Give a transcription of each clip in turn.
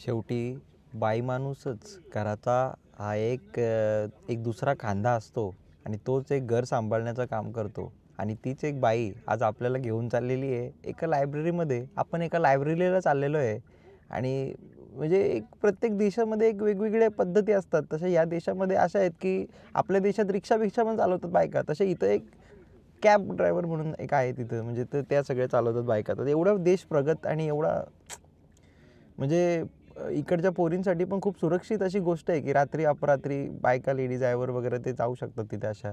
शेवटी बाई माणूसच घराचा हा एक दुसरा खांदा असतो आणि तोच एक घर सांभाळण्याचं काम करतो. आणि तीच एक बाई आज आपल्याला घेऊन चाललेली आहे एका लायब्ररीमध्ये. आपण एका लायब्ररीला चाललेलो आहे आणि म्हणजे एक प्रत्येक देशामध्ये एक वेगवेगळ्या पद्धती असतात. तशा या देशामध्ये अशा आहेत की आपल्या देशात रिक्षाभिक्षा पण चालवतात बायका, तसे इथं एक कॅब ड्रायव्हर म्हणून एक आहे तिथं, म्हणजे त्या सगळ्या चालवतात बायका. तर एवढा देश प्रगत आणि एवढा म्हणजे इकडच्या पोरींसाठी पण खूप सुरक्षित अशी गोष्ट आहे की रात्री अपरात्री बायका लेडीज ड्रायव्हर वगैरे ते जाऊ शकतात तिथे अशा.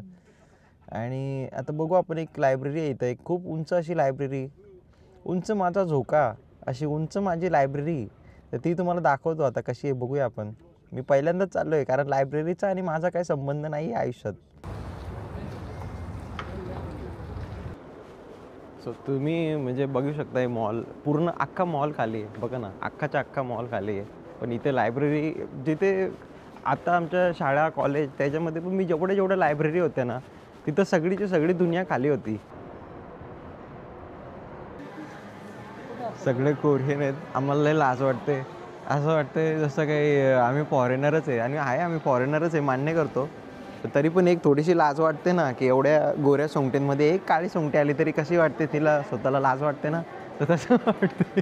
आणि आता बघू आपण एक लायब्ररी आहे इथं, एक खूप उंच अशी लायब्ररी, उंच माझा झोका अशी उंच माझी लायब्ररी. तर ती तुम्हाला दाखवतो आता कशी आहे, बघूया आपण. मी पहिल्यांदाच चाललो आहे कारण लायब्ररीचा आणि माझा काही संबंध नाही आहे आयुष्यात. सो तुम्ही म्हणजे बघू शकता मॉल, पूर्ण अख्खा मॉल खाली आहे बघा ना, अख्खाच्या अख्खा मॉल खाली आहे. पण इथे लायब्ररी जिथे आता आमच्या शाळा कॉलेज त्याच्यामध्ये पण मी जेवढ्या लायब्ररी होत्या ना तिथं सगळीची सगळी दुनिया खाली होती. सगळे कोरियन आहेत. आम्हाला लय लाज वाटते, असं वाटतं जसं काही आम्ही फॉरेनरच आहे. आणि आम्ही फॉरेनरच आहे मान्य करतो, तरी पण एक थोडीशी लाज वाटते ना की एवढ्या गोऱ्या सोंगट्यांमध्ये एक काळी सोंगटी आली तरी कशी वाटते, तिला स्वतःला लाज वाटते ना, तर तसं वाटते.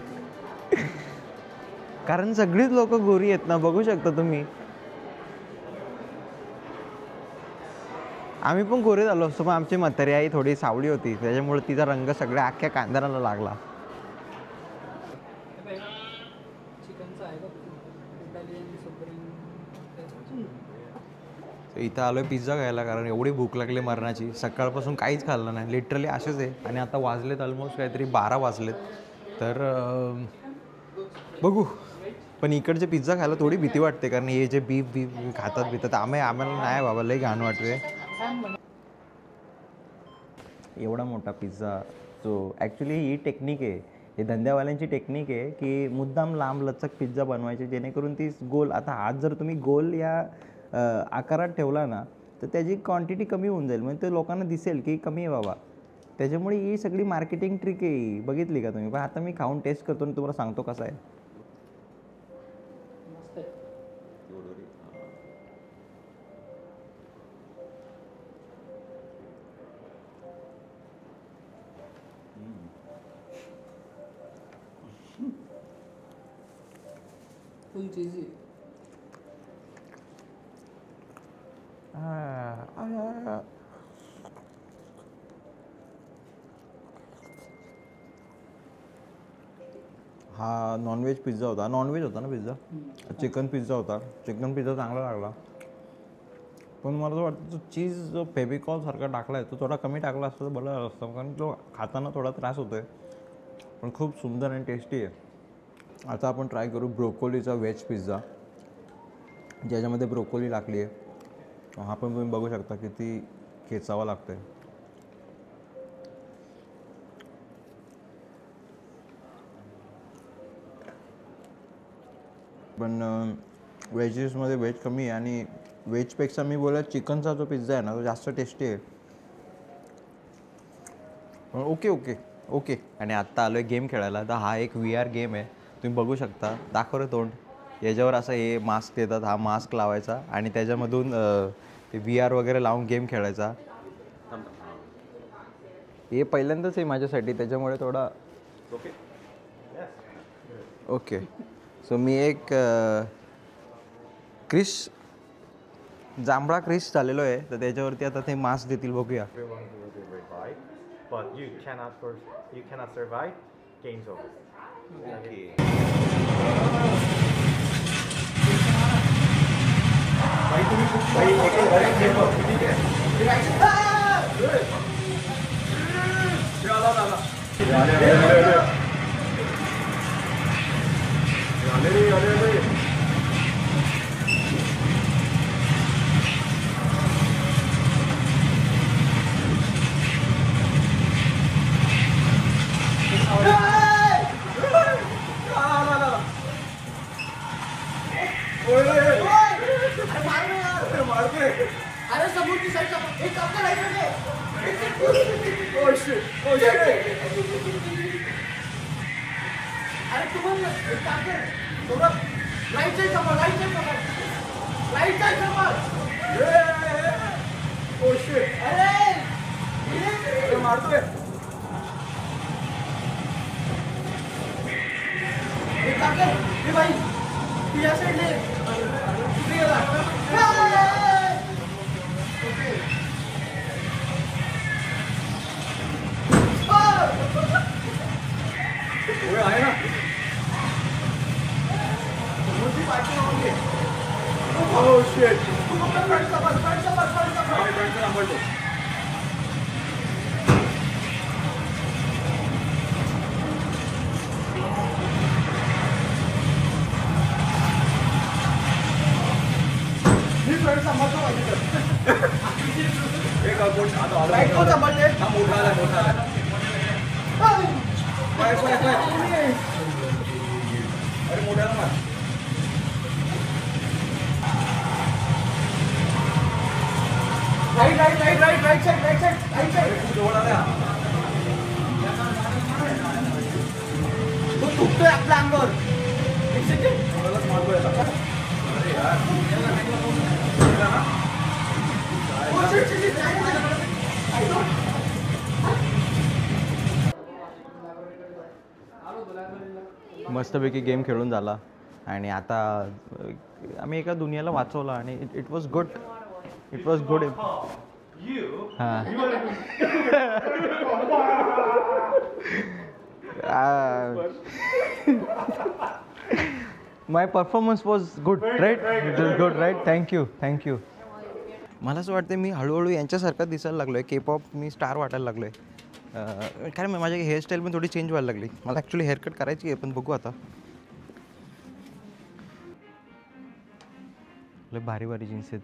कारण सगळीच लोक गोरी आहेत ना, बघू शकता तुम्ही. आम्ही पण गोरे झालो असतो पण आमची म्हातारी आई थोडी सावळी होती, त्याच्यामुळे तिचा रंग सगळ्या अख्ख्या कांद्याला लागला. इथं आलोय पिझ्झा खायला कारण एवढी भूक लागली मरणाची. सकाळपासून काहीच खाल्लं नाही, लिटरली असेच आहे. आणि आता वाजलेत ऑलमोस्ट काहीतरी 12 वाजलेत. तर बघू. पण इकडचे पिझ्झा खायला थोडी भीती वाटते कारण हे जे बीफ खातात आम्हाला नाही बाबा, लई घाण वाटते. एवढा मोठा पिझ्झा जो ॲक्च्युली ही टेक्निक आहे, हे धंद्यावाल्यांची टेक्निक आहे की मुद्दाम लांब लचक पिझ्झा बनवायचे जेणेकरून ती गोल, आता हात जर तुम्ही गोल या आकारात ठेवला ना तर त्याची क्वांटिटी कमी होऊन जाईल, म्हणजे ते लोकांना दिसेल की कमी आहे बाबा. त्याच्यामुळे ही सगळी मार्केटिंग ट्रिक आहे, बघितली का तुम्ही? पण आता मी खाऊन टेस्ट करतो आणि तुम्हाला सांगतो कसा आहे. फुल चीजी. हा नॉनव्हेज पिझ्झा होता. नॉनव्हेज होता ना पिझ्झा? चिकन पिझ्झा होता. चिकन पिझ्झा चांगला लागला. पण मला असं वाटतं तो चीज जो फेबिकॉल सारखा टाकला आहे तो थोडा कमी टाकला असता तर बरं असतं, कारण तो खाताना थोडा त्रास होतो आहे. पण खूप सुंदर आणि टेस्टी आहे. आता आपण ट्राय करू ब्रोकोलीचा व्हेज पिझ्झा, ज्याच्यामध्ये ब्रोकोली लागली आहे. हा पण तुम्ही बघू शकता किती खेचावा लागतं आहे. पण व्हेजेसमध्ये व्हेज कमी आहे आणि व्हेजपेक्षा मी बोलत चिकनचा जो पिझ्झा आहे ना तो जास्त टेस्टी आहे. Okay okay okay. आणि आत्ता आलो आहे गेम खेळायला. तर हा एक VR गेम आहे, तुम्ही बघू शकता. दाखव रे तोंड. याच्यावर असं हे मास्क देतात, हा मास्क लावायचा आणि त्याच्यामधून ते VR वगैरे लावून गेम खेळायचा. हे पहिल्यांदाच आहे माझ्यासाठी, त्याच्यामुळे थोडा ओके ओके. सो मी एक जांभळा क्रिश झालेलो आहे, तर त्याच्यावरती आता ते मास्क देतील, बघूया. But you cannot survive, game's over. Okay. अरे समोरची साईड एक आपल्या लाईनमध्ये. Oh shit. अरे तुम्हाला एक काम कर. राईट साइड समज. Oh shit! अरे मारतोय. हे भाई तू या साईडले कुठे गेला. ओए आहे ना. मोठी पाठी होऊन घे. Oh shit! तू फक्त फ्रंट समज. आम्ही फ्रंटला थांबवतो. मी फ्रंट समजतो माझी तर. एक कोण आता आला. राईट कोण समजते. हा मोठा आला. काय. अरे मोठ्याला मार. Right side. खूप जवळ आला. तो तुटतोय आपल्या अंगावर. एक सेकंड. कोणालाच मारतोय आता. अरे यार. गेला ना. मस्तपैकी गेम खेळून झाला आणि आता आम्ही एका दुनियाला वाचवला आणि इट वॉज गुड. हां my performance was good right. It was good right. Thank you. मला असं वाटतं मी हळूहळू यांच्यासारखा दिसायला लागलो आहे. K-pop मी स्टार वाटायला लागलो आहे. कारण माझी हेअरस्टाईल पण थोडी चेंज व्हायला लागली. मला ॲक्च्युली हेअरकट करायची आहे पण बघू आता. लय भारी जीन्स आहेत.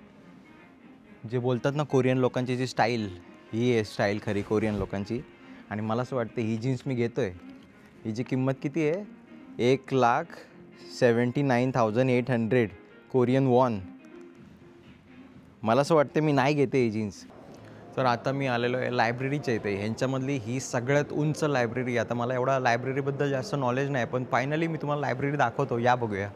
जे बोलतात ना कोरियन लोकांची जी स्टाईल, ही आहे स्टाईल खरी कोरियन लोकांची. आणि मला असं वाटतं ही जीन्स मी घेतो आहे. हिची किंमत किती आहे? 1,79,800 कोरियन वॉन. मला असं वाटतं मी नाही घेते ही जीन्स. तर आता मी आलेलो आहे लायब्ररीच्या इथे. ह्यांच्यामधली ही सगळ्यात उंच लायब्ररी. आता मला एवढा लायब्ररीबद्दल जास्त नॉलेज नाही पण फायनली मी तुम्हाला लायब्ररी दाखवतो. या बघूया.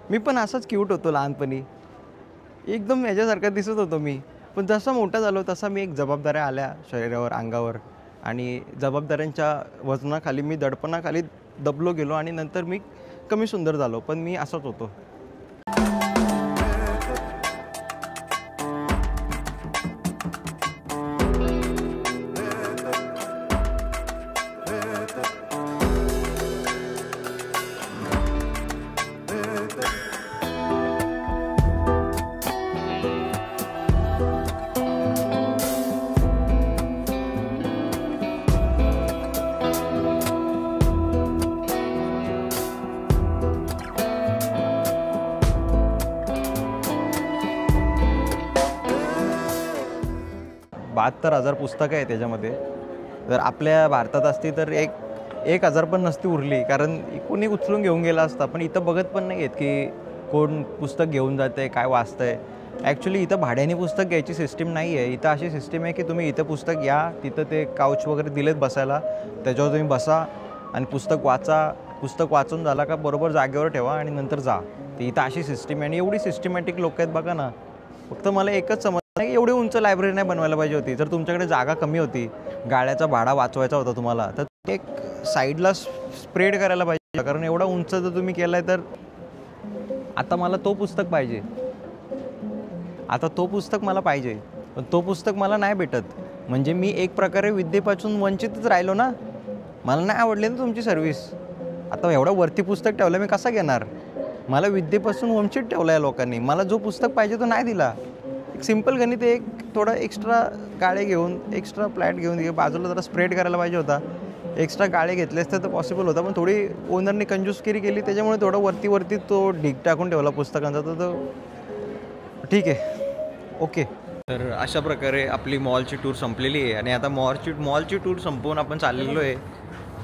मी पण असाच क्यूट होतो लहानपणी. एकदम याच्यासारखा दिसत होतो मी. पण जसा मोठा झालो तसा मी एक जबाबदाऱ्या आल्या शरीरावर, अंगावर. आणि जबाबदाऱ्यांच्या वजनाखाली मी दडपणाखाली दबलो गेलो आणि नंतर मी कमी सुंदर झालो. पण मी असाच होतो. $72,000 पुस्तकं आहे त्याच्यामध्ये. जर आपल्या भारतात असती तर 1,000 पण नसती उरली. कारण कोणी उचलून घेऊन गेला असता. पण इथं बघत पण नाही आहेत की कोण पुस्तक घेऊन जातं आहे, काय वाचतं आहे. ॲक्च्युली इथं भाड्याने पुस्तक घ्यायची सिस्टीम नाही आहे. इथं अशी सिस्टीम आहे की तुम्ही इथं पुस्तक घ्या, तिथं ते काउच वगैरे दिलेत बसायला, त्याच्यावर तुम्ही बसा आणि पुस्तक वाचा. पुस्तक वाचून झाला का बरोबर जागेवर ठेवा आणि नंतर जा. तर इथं अशी सिस्टीम आहे आणि एवढी सिस्टमॅटिक लोक आहेत बघा ना. फक्त मला एकच समजलं नाही, एवढी उंच लायब्ररी नाही बनवायला पाहिजे होती. जर तुमच्याकडे जागा कमी होती, गाड्याचा भाडा वाचवायचा होता तुम्हाला, तर एक साईडला स्प्रेड करायला पाहिजे. कारण एवढा उंच जर तुम्ही केला आहे तर आता मला तो पुस्तक पाहिजे. आता तो पुस्तक मला पाहिजे पण तो पुस्तक मला नाही भेटत. म्हणजे मी एक प्रकारे विद्येपासून वंचितच राहिलो ना. मला नाही आवडली ना तुमची सर्व्हिस. आता एवढं वरती पुस्तक ठेवलं मी कसा घेणार? मला विद्येपासून वंचित ठेवलं आहे लोकांनी. मला जो पुस्तक पाहिजे तो नाही दिला. एक सिम्पल गणित, एक थोडा एक्स्ट्रा गाळे घेऊन, एक्स्ट्रा प्लॅट घेऊन बाजूला जरा स्प्रेड करायला पाहिजे होता. एक्स्ट्रा गाळे घेतले असते तर पॉसिबल होता. पण थोडी ओनरने कंजूसगिरी केली त्याच्यामुळे थोडं वरती तो ढीग टाकून ठेवला पुस्तकांचा. तर तो ठीक आहे, ओके. तर अशा प्रकारे आपली मॉलची टूर संपलेली आहे आणि आता मॉलची टूर संपवून आपण चाललेलो आहे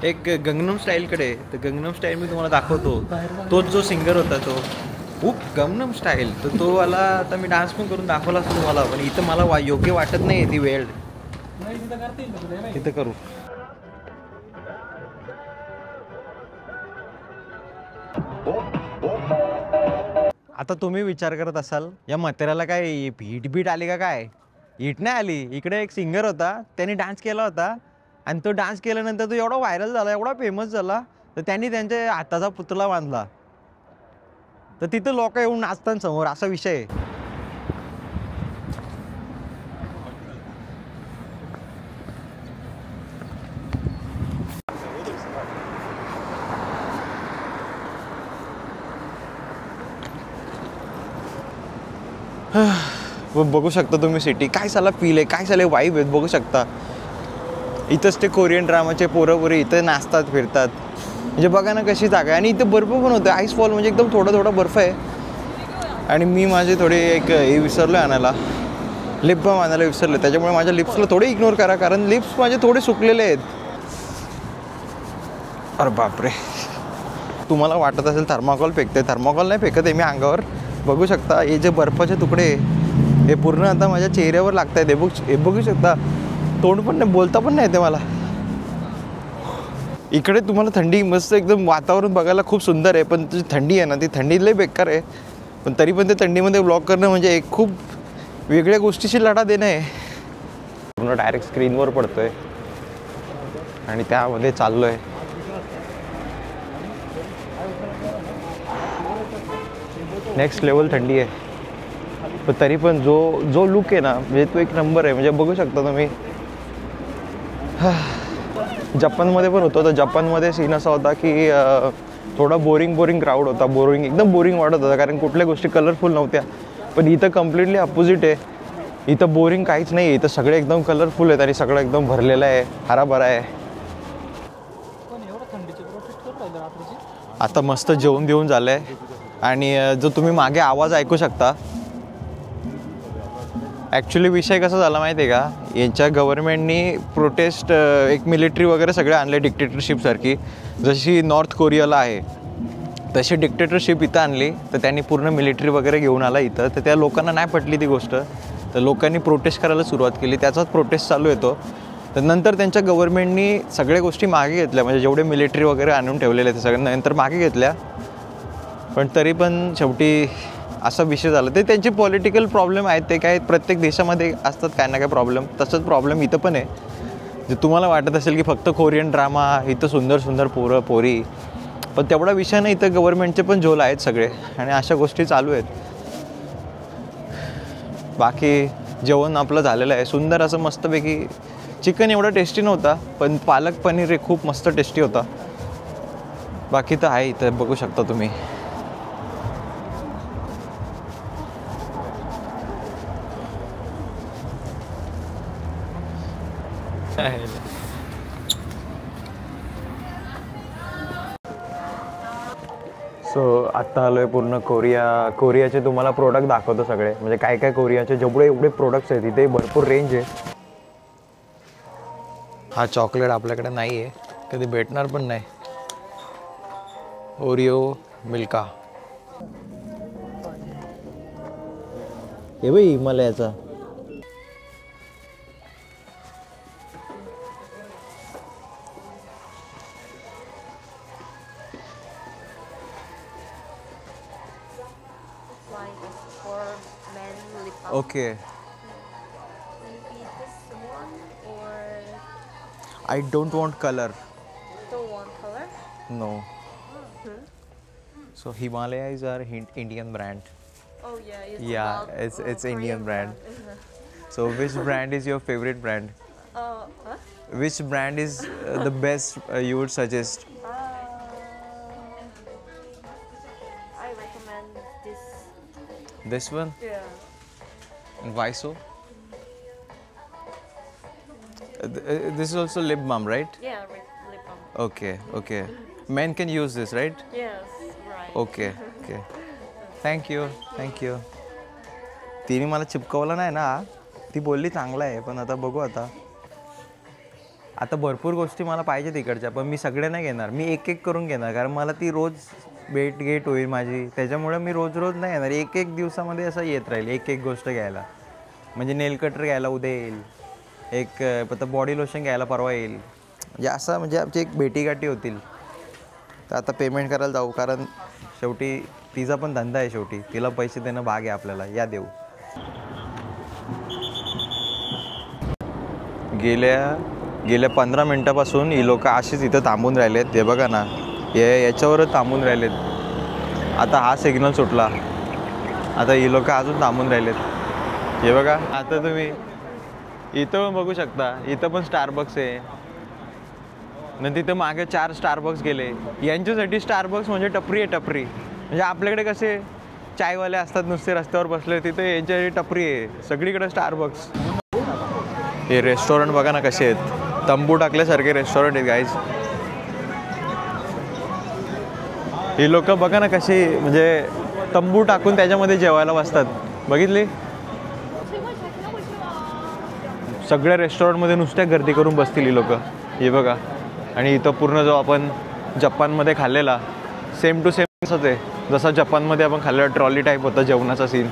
एक गंगनम स्टाईलकडे, तर गंगनम स्टाईल मी तुम्हाला दाखवतो. तोच जो सिंगर होता तो गंगनम स्टाईल, तर तो वाला आता मी डान्स पण करून दाखवला असतो तुम्हाला, पण इथं मला योग्य वाटत नाही ती वेळ. तिथं करू. आता तुम्ही विचार करत असाल या म्हाताऱ्याला काय हिट आली का काय? हिट नाही आली. इकडे एक सिंगर होता, त्याने डान्स केला होता आणि तो डान्स केल्यानंतर तो एवढा व्हायरल झाला, एवढा फेमस झाला, तर त्यांनी त्यांच्या हाताचा पुतळा बांधला. तर तिथं लोक येऊन नाचतात समोर, असा विषय आहे. बघू शकता तुम्ही सिटी, काय साला फील आहे, काय साला वाईब आहेत, बघू शकता. इथंच ते कोरियन ड्रामाचे पोरं इथं नाचतात फिरतात. म्हणजे बघा ना कशी जागा आहे. आणि इथं बर्फ पण होतं, आईस फॉल, म्हणजे एकदम थोडा थोडा बर्फ आहे. आणि मी माझे थोडे एक हे विसरलो आणायला, लिप बाम आणायला विसरलो, त्याच्यामुळे माझ्या लिप्सला थोडे इग्नोर करा, कारण लिप्स माझे थोडे सुकलेले आहेत. अरे बापरे, तुम्हाला वाटत असेल थर्माकॉल फेकते, थर्माकॉल नाही फेकत आहे मी अंगावर. बघू शकता हे जे बर्फाचे तुकडे हे पूर्ण आता माझ्या चेहऱ्यावर लागत आहेत. हे बघू शकता, तोंड पण नाही, बोलता पण नाही ते मला. इकडे तुम्हाला थंडी मस्त एकदम वातावरण बघायला खूप सुंदर आहे, पण जी थंडी आहे ना ती थंडी लई बेकार आहे. पण तरी पण ते थंडीमध्ये व्लॉग करणं म्हणजे एक खूप वेगळ्या गोष्टीशी लढा देणं आहे. पूर्ण डायरेक्ट स्क्रीनवर पडतोय आणि त्यामध्ये चाललो आहे. नेक्स्ट लेवल थंडी आहे, पण तरी पण जो लुक आहे ना, म्हणजे तो एक नंबर आहे. म्हणजे बघू शकता तुम्ही. जपानमध्ये पण होतो, तर जपानमध्ये सीन असा होता की थोडा बोरिंग क्राऊड होता, एकदम बोरिंग वाटत होता, कारण कुठल्या गोष्टी कलरफुल नव्हत्या. पण इथं कम्प्लिटली अपोजिट आहे. इथं बोरिंग काहीच नाही आहे, इथं सगळे एकदम कलरफुल आहेत आणि सगळं एकदम भरलेलं आहे, हराभरा आहे. आता मस्त जेवण देऊन झालं आहे आणि जो तुम्ही मागे आवाज ऐकू शकता, ॲक्च्युली विषय कसा झाला माहिती आहे का, यांच्या गव्हर्नमेंटनी प्रोटेस्ट एक मिलिटरी वगैरे सगळे आणले डिक्टेटरशिपसारखी, जशी नॉर्थ कोरियाला आहे तशी डिक्टेटरशिप इथं आणली. तर त्यांनी पूर्ण मिलिटरी वगैरे घेऊन आला इथं. तर त्या लोकांना नाही पटली ती गोष्ट, तर लोकांनी प्रोटेस्ट करायला सुरुवात केली. त्याचाच प्रोटेस्ट चालू येतो. तर नंतर त्यांच्या गव्हर्नमेंटनी सगळ्या गोष्टी मागे घेतल्या, म्हणजे जेवढे मिलिटरी वगैरे आणून ठेवलेले ते सगळ्यांना नंतर मागे घेतल्या. पण तरी पण शेवटी असा विषय झाला. ते त्यांचे पॉलिटिकल प्रॉब्लेम आहेत, ते काय प्रत्येक देशामध्ये असतात काय ना काय प्रॉब्लेम. तसंच प्रॉब्लेम इथं पण आहे. जे तुम्हाला वाटत असेल की फक्त कोरियन ड्रामा, इथं सुंदर सुंदर पोरं पोरी, पण तेवढा विषय नाही. इथं गव्हर्नमेंटचे पण झोल आहेत सगळे आणि अशा गोष्टी चालू आहेत. बाकी जेवण आपलं झालेलं आहे सुंदर असं मस्तपैकी. चिकन एवढा टेस्टी नव्हता, पण पालक पनीर हे खूप मस्त टेस्टी होता. बाकी तर आहे इथं बघू शकता तुम्ही. सो आत्ता आलो आहे पूर्ण कोरियाचे तुम्हाला प्रोडक्ट दाखवतो सगळे. म्हणजे काय काय कोरियाचे जेवढे एवढे प्रोडक्ट्स आहेत इथे भरपूर रेंज आहे. हा चॉकलेट आपल्याकडे नाही आहे, कधी भेटणार पण नाही. ओरिओ मिल्का हे बाई हिमालयाचा. Okay. Maybe this one or I don't want color. don't want color? No. So Himalayas are Indian brand. Oh yeah, Yeah, about, it's Indian Korean brand. So which brand is your favorite brand? Huh? Which brand is the best you would suggest? I recommend this. This one? Yeah. And why so? This is also lip balm, right? Yeah, lip balm. Okay, okay. Men can use this, right? Yes, right. Okay, okay. Thank you, thank you. तिने मला चिपकवलं नाही ना, ती बोलली चांगला आहे, पण आता बघू. आता आता भरपूर गोष्टी मला पाहिजे तिकडच्या, पण मी सगळे नाही घेणार, मी एक एक करून घेणार, कारण मला ती रोज भेट होईल माझी, त्याच्यामुळे मी रोज रोज नाही येणार, एक एक दिवसामध्ये असं येत राहील एक एक गोष्ट घ्यायला. म्हणजे नेल कटर घ्यायला उद्या येईल, एक आता बॉडी लोशन घ्यायला परवा येईल, म्हणजे असं म्हणजे आमची एक भेटीगाठी होतील. तर आता पेमेंट करायला जाऊ, कारण शेवटी तिचा पण धंदा आहे, शेवटी तिला पैसे देणं भाग आहे आपल्याला. या देऊ. गेल्या 15 मिनटापासून ही लोक अशीच इथं थांबून राहिलेत. ते बघा ना, याच्यावरच थांबून राहिलेत. आता हा सिग्नल सुटला, आता ही लोक अजून थांबून राहिलेत. हे बघा, आता तुम्ही इथं पण बघू शकता, इथं पण स्टारबक्स आहे. नंतर तिथं मागे 4 स्टारबक्स गेले. यांच्यासाठी स्टारबक्स म्हणजे टपरी आहे, टपरी. म्हणजे आपल्याकडे कसे चायवाले असतात नुसते रस्त्यावर बसले, तिथे यांच्यासाठी टपरी आहे. सगळीकडे स्टारबक्स. हे रेस्टॉरंट बघा ना कसे आहेत, तंबू टाकल्यासारखे रेस्टॉरंट आहेत गाईज. ही लोक बघा ना कशी म्हणजे तंबू टाकून त्याच्यामध्ये जेवायला बसतात. बघितली, सगळ्या रेस्टॉरंटमध्ये नुसत्या गर्दी करून बसतील ही लोक. हे बघा. आणि इथं पूर्ण जो आपण जपानमध्ये खाल्लेला सेम टू सेम असंच आहे, जसं जपानमध्ये आपण खाल्लेला ट्रॉली टाईप होता जेवणाचा सीन.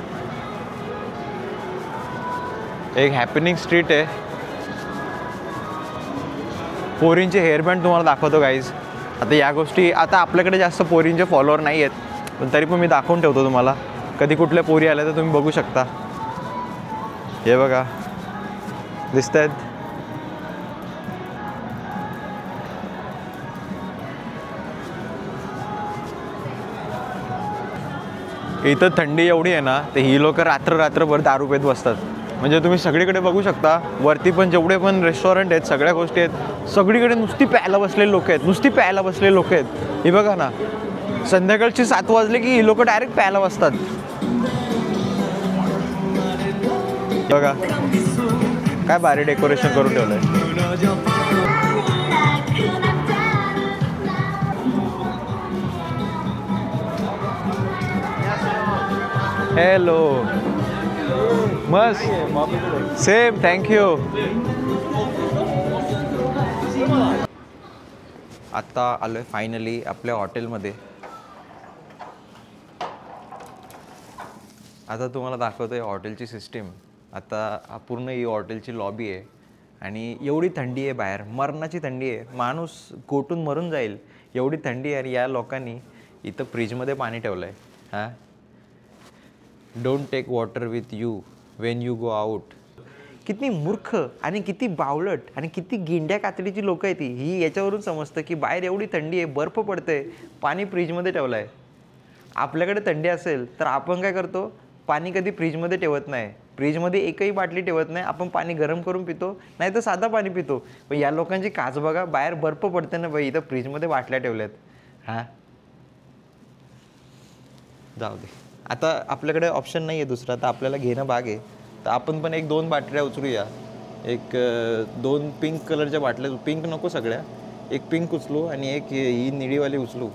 एक हॅपनिंग स्ट्रीट आहे. पोरींचे हेअरबँड तुम्हाला दाखवतो गाईज. आता या गोष्टी, आता आपल्याकडे जास्त पोरींचे फॉलोअर नाही आहेत, पण तरी पण मी दाखवून ठेवतो तुम्हाला. कधी कुठल्या पोरी आल्या तर तुम्ही बघू शकता. हे बघा, दिसत आहेत. इथं थंडी एवढी आहे ना, तर ही लोक रात्रभर दारू पेत बसतात. म्हणजे तुम्ही सगळीकडे बघू शकता, वरती पण जेवढे पण रेस्टॉरंट आहेत, सगळ्या गोष्टी आहेत, सगळीकडे नुसती प्यायला बसलेले लोक आहेत, नुसती प्यायला बसलेले लोक आहेत. हे बघा ना, संध्याकाळची 7 वाजले की ही लोक डायरेक्ट प्यायला बसतात. बघा काय भारी डेकोरेशन करून ठेवलंय. हॅलो, मस्त, सेम, थँक्यू. आत्ता आलोय फायनली आपल्या हॉटेलमध्ये. आता तुम्हाला दाखवतोय हॉटेलची सिस्टीम. आता पूर्ण ही हॉटेलची लॉबी आहे आणि एवढी थंडी आहे बाहेर, मरणाची थंडी आहे, माणूस गोटून मरून जाईल एवढी थंडी आहे. आणि या लोकांनी इथं फ्रीजमध्ये पाणी ठेवलं आहे. हां, don't take water with you when you go out. किती मूर्ख आणि किती बावळट आणि किती गेंड्या कातडीची लोक आहेत ही. याच्यावरून समजतं की बाहेर एवढी थंडी आहे, बर्फ पडते, पाणी फ्रीजमध्ये ठेवलं आहे. आपल्याकडे थंडी असेल तर आपण काय करतो, पाणी कधी फ्रीजमध्ये ठेवत नाही, फ्रीजमध्ये एकही बाटली ठेवत नाही, आपण पाणी गरम करून पितो, नाही तर साधं पाणी पितो. पण या लोकांची काच बघा, बाहेर बर्फ पडते ना बाई, इथं फ्रीजमध्ये बाटल्या ठेवल्यात. हां, जाऊ दे. आता आपल्याकडे ऑप्शन नाही आहे दुसरा, तर आपल्याला घेणं भाग आहे. तर आपण पण 1-2 बाटल्या उचलूया. 2 पिंक कलरच्या बाटल्या, पिंक नको सगळ्या, एक पिंक उचलू आणि एक ही निळीवाली उचलू.